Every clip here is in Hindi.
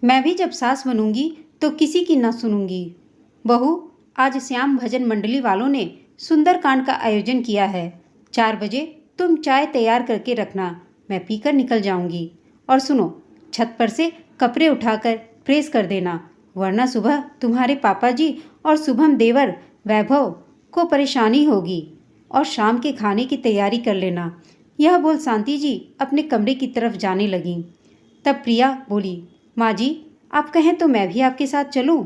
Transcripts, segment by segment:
मैं भी जब सास बनूंगी तो किसी की न सुनूंगी। बहू, आज श्याम भजन मंडली वालों ने सुंदरकांड का आयोजन किया है। 4 बजे तुम चाय तैयार करके रखना, मैं पीकर निकल जाऊंगी। और सुनो, छत पर से कपड़े उठाकर प्रेस कर देना, वरना सुबह तुम्हारे पापा जी और शुभम देवर वैभव को परेशानी होगी। और शाम के खाने की तैयारी कर लेना। यह बोल शांति जी अपने कमरे की तरफ जाने लगी। तब प्रिया बोली, माँ जी, आप कहें तो मैं भी आपके साथ चलूं।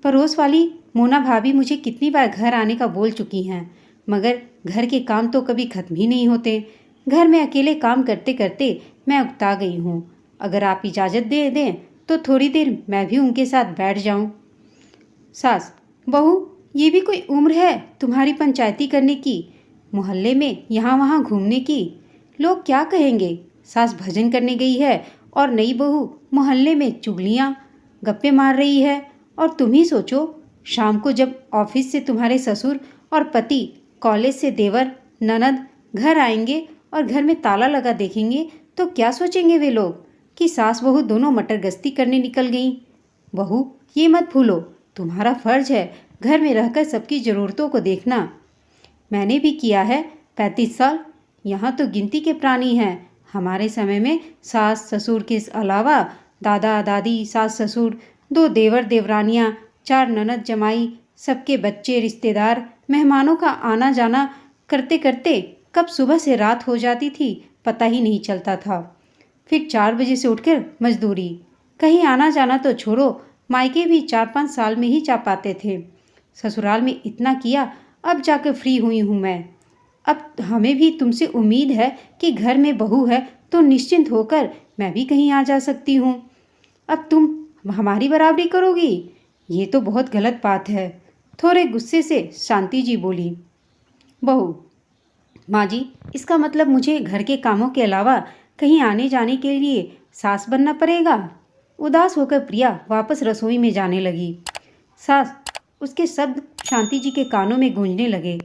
पड़ोस वाली मोना भाभी मुझे कितनी बार घर आने का बोल चुकी हैं, मगर घर के काम तो कभी खत्म ही नहीं होते। घर में अकेले काम करते करते मैं उकता गई हूँ। अगर आप इजाज़त दे दें तो थोड़ी देर मैं भी उनके साथ बैठ जाऊँ। सास, बहू, ये भी कोई उम्र है तुम्हारी पंचायती करने की, मोहल्ले में यहाँ वहाँ घूमने की? लोग क्या कहेंगे? सास भजन करने गई है और नई बहू मोहल्ले में चुगलियाँ गप्पे मार रही है। और तुम ही सोचो, शाम को जब ऑफिस से तुम्हारे ससुर और पति, कॉलेज से देवर ननद घर आएंगे और घर में ताला लगा देखेंगे तो क्या सोचेंगे वे लोग कि सास बहू दोनों मटर गश्ती करने निकल गईं। बहू, ये मत भूलो, तुम्हारा फर्ज है घर में रहकर सबकी ज़रूरतों को देखना। मैंने भी किया है 35 साल। यहाँ तो गिनती के प्राणी हैं। हमारे समय में सास ससुर के अलावा दादा दादी, सास ससुर, 2 देवर देवरानियाँ, 4 ननद जमाई, सबके बच्चे, रिश्तेदार, मेहमानों का आना जाना करते करते कब सुबह से रात हो जाती थी पता ही नहीं चलता था। फिर 4 बजे से उठकर मजदूरी। कहीं आना जाना तो छोड़ो, मायके भी 4-5 साल में ही जा पाते थे। ससुराल में इतना किया, अब जाकर फ्री हुई हूँ मैं। अब हमें भी तुमसे उम्मीद है कि घर में बहू है तो निश्चिंत होकर मैं भी कहीं आ जा सकती हूँ। अब तुम हमारी बराबरी करोगी? ये तो बहुत गलत बात है। थोड़े गुस्से से शांति जी बोली। बहू, माँ जी, इसका मतलब मुझे घर के कामों के अलावा कहीं आने जाने के लिए सास बनना पड़ेगा? उदास होकर प्रिया वापस रसोई में जाने लगी। सास, उसके शब्द शांति जी के कानों में गूंजने लगे।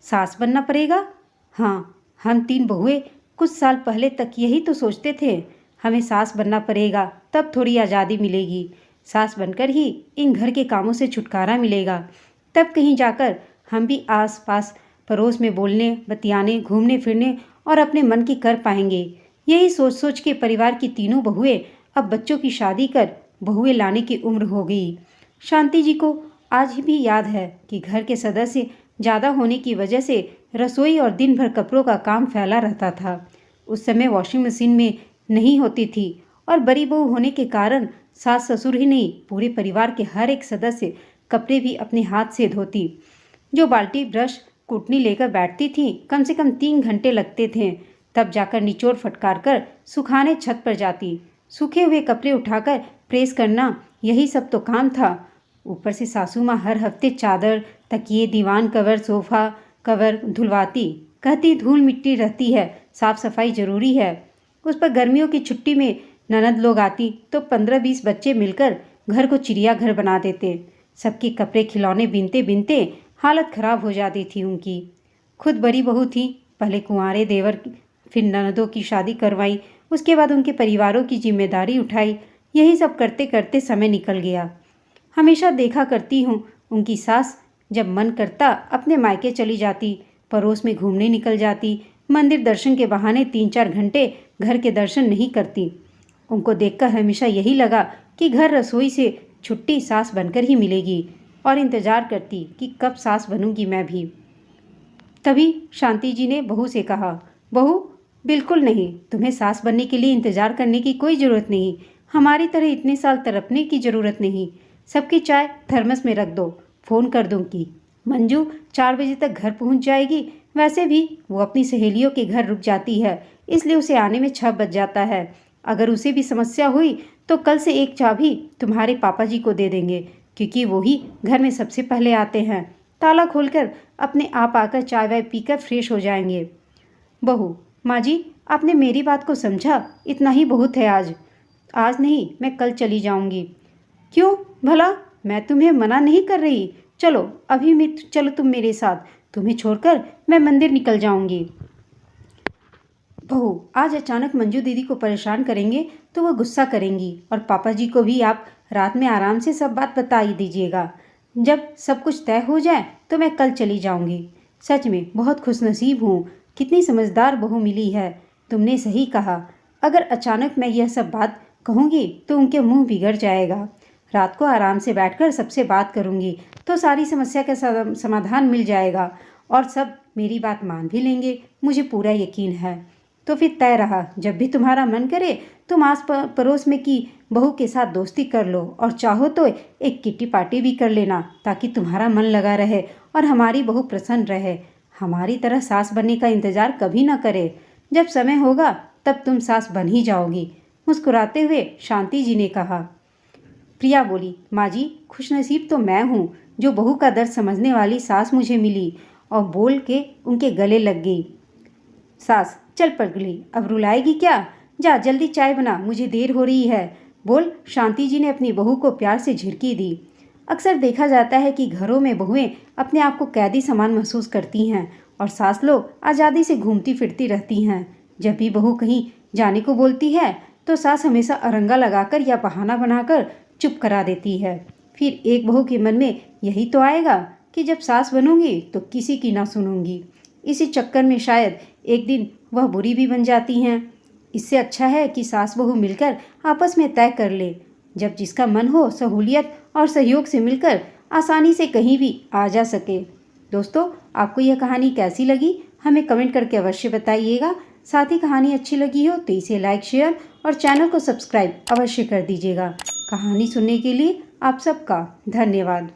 सास बनना पड़ेगा? हाँ, हम 3 बहुएं कुछ साल पहले तक यही तो सोचते थे। हमें सास बनना पड़ेगा, तब थोड़ी आज़ादी मिलेगी। सास बनकर ही इन घर के कामों से छुटकारा मिलेगा। तब कहीं जाकर हम भी आस पास पड़ोस में बोलने, बतियाने, घूमने फिरने और अपने मन की कर पाएंगे। यही सोच सोच के परिवार की तीनों बहुएं अब बच्चों की शादी कर बहुएं लाने की उम्र हो गई। शांति जी को आज भी याद है कि घर के सदस्य ज़्यादा होने की वजह से रसोई और दिन भर कपड़ों का काम फैला रहता था। उस समय वॉशिंग मशीन में नहीं होती थी और बड़ी बहू होने के कारण सास ससुर ही नहीं, पूरे परिवार के हर एक सदस्य कपड़े भी अपने हाथ से धोती। जो बाल्टी, ब्रश, कुटनी लेकर बैठती थी, कम से कम 3 घंटे लगते थे। तब जाकर निचोड़ फटकार कर सुखाने छत पर जाती। सूखे हुए कपड़े उठाकर प्रेस करना, यही सब तो काम था। ऊपर से सासू माँ हर हफ्ते चादर, तकिए, दीवान कवर, सोफ़ा कवर धुलवाती। कहती धूल मिट्टी रहती है, साफ सफाई ज़रूरी है। उस पर गर्मियों की छुट्टी में ननद लोग आती तो 15-20 बच्चे मिलकर घर को चिड़ियाघर बना देते। सबके कपड़े खिलौने बीनते बीनते हालत खराब हो जाती थी उनकी। खुद बड़ी बहू थी, पहले कुंवारे देवर फिर ननदों की शादी करवाई, उसके बाद उनके परिवारों की जिम्मेदारी उठाई। यही सब करते करते समय निकल गया। हमेशा देखा करती हूँ, उनकी सास जब मन करता अपने मायके चली जाती, पड़ोस में घूमने निकल जाती, मंदिर दर्शन के बहाने 3-4 घंटे घर के दर्शन नहीं करती। उनको देखकर हमेशा यही लगा कि घर रसोई से छुट्टी सास बनकर ही मिलेगी और इंतज़ार करती कि कब सास बनूंगी मैं भी। तभी शांति जी ने बहू से कहा, बहू, बिल्कुल नहीं, तुम्हें सास बनने के लिए इंतज़ार करने की कोई ज़रूरत नहीं। हमारी तरह इतने साल तड़पने की ज़रूरत नहीं। सबकी चाय थर्मस में रख दो, फ़ोन कर दूंगी। मंजू 4 बजे तक घर पहुंच जाएगी। वैसे भी वो अपनी सहेलियों के घर रुक जाती है, इसलिए उसे आने में 6 बज जाता है। अगर उसे भी समस्या हुई तो कल से एक चाबी तुम्हारे पापा जी को दे देंगे, क्योंकि वो ही घर में सबसे पहले आते हैं। ताला खोलकर अपने आप आकर चाय वाय पीकर फ्रेश हो जाएंगे। बहू, माँ जी, आपने मेरी बात को समझा, इतना ही बहुत है आज। आज नहीं, मैं कल चली जाऊंगी। क्यों भला? मैं तुम्हें मना नहीं कर रही। चलो अभी मैं चलो तुम मेरे साथ, तुम्हें छोड़कर मैं मंदिर निकल जाऊंगी। बहू, आज अचानक मंजू दीदी को परेशान करेंगे तो वह गुस्सा करेंगी और पापा जी को भी आप रात में आराम से सब बात बता ही दीजिएगा। जब सब कुछ तय हो जाए तो मैं कल चली जाऊंगी। सच में बहुत खुशनसीब हूँ, कितनी समझदार बहू मिली है। तुमने सही कहा, अगर अचानक मैं यह सब बात कहूँगी तो उनके मुंह बिगड़ जाएगा। रात को आराम से बैठकर सबसे बात करूँगी तो सारी समस्या का समाधान मिल जाएगा और सब मेरी बात मान भी लेंगे, मुझे पूरा यकीन है। तो फिर तय रहा, जब भी तुम्हारा मन करे तुम आस पड़ोस में की बहू के साथ दोस्ती कर लो और चाहो तो एक किट्टी पार्टी भी कर लेना, ताकि तुम्हारा मन लगा रहे और हमारी बहू प्रसन्न रहे। हमारी तरह सास बनने का इंतजार कभी ना करे। जब समय होगा तब तुम सास बन ही जाओगी। मुस्कुराते हुए शांति जी ने कहा। प्रिया बोली, माँ जी, खुशनसीब तो मैं हूँ जो बहू का दर्द समझने वाली सास मुझे मिली। और बोल के उनके गले लग गई। सास चल पगली, अब रुलाएगी क्या? जा जल्दी चाय बना, मुझे देर हो रही है। बोल शांति जी ने अपनी बहू को प्यार से झिड़की दी। अक्सर देखा जाता है कि घरों में बहुएं अपने आप को कैदी समान महसूस करती हैं और सास लोग आज़ादी से घूमती फिरती रहती हैं। जब भी बहू कहीं जाने को बोलती है तो सास हमेशा अरंगा लगाकर या बहाना बनाकर चुप करा देती है। फिर एक बहू के मन में यही तो आएगा कि जब सास बनूंगी तो किसी की ना सुनूंगी। इसी चक्कर में शायद एक दिन वह बुरी भी बन जाती हैं। इससे अच्छा है कि सास बहू मिलकर आपस में तय कर ले, जब जिसका मन हो सहूलियत और सहयोग से मिलकर आसानी से कहीं भी आ जा सके। दोस्तों, आपको यह कहानी कैसी लगी हमें कमेंट करके अवश्य बताइएगा। साथ ही कहानी अच्छी लगी हो तो इसे लाइक, शेयर और चैनल को सब्सक्राइब अवश्य कर दीजिएगा। कहानी सुनने के लिए आप सबका धन्यवाद।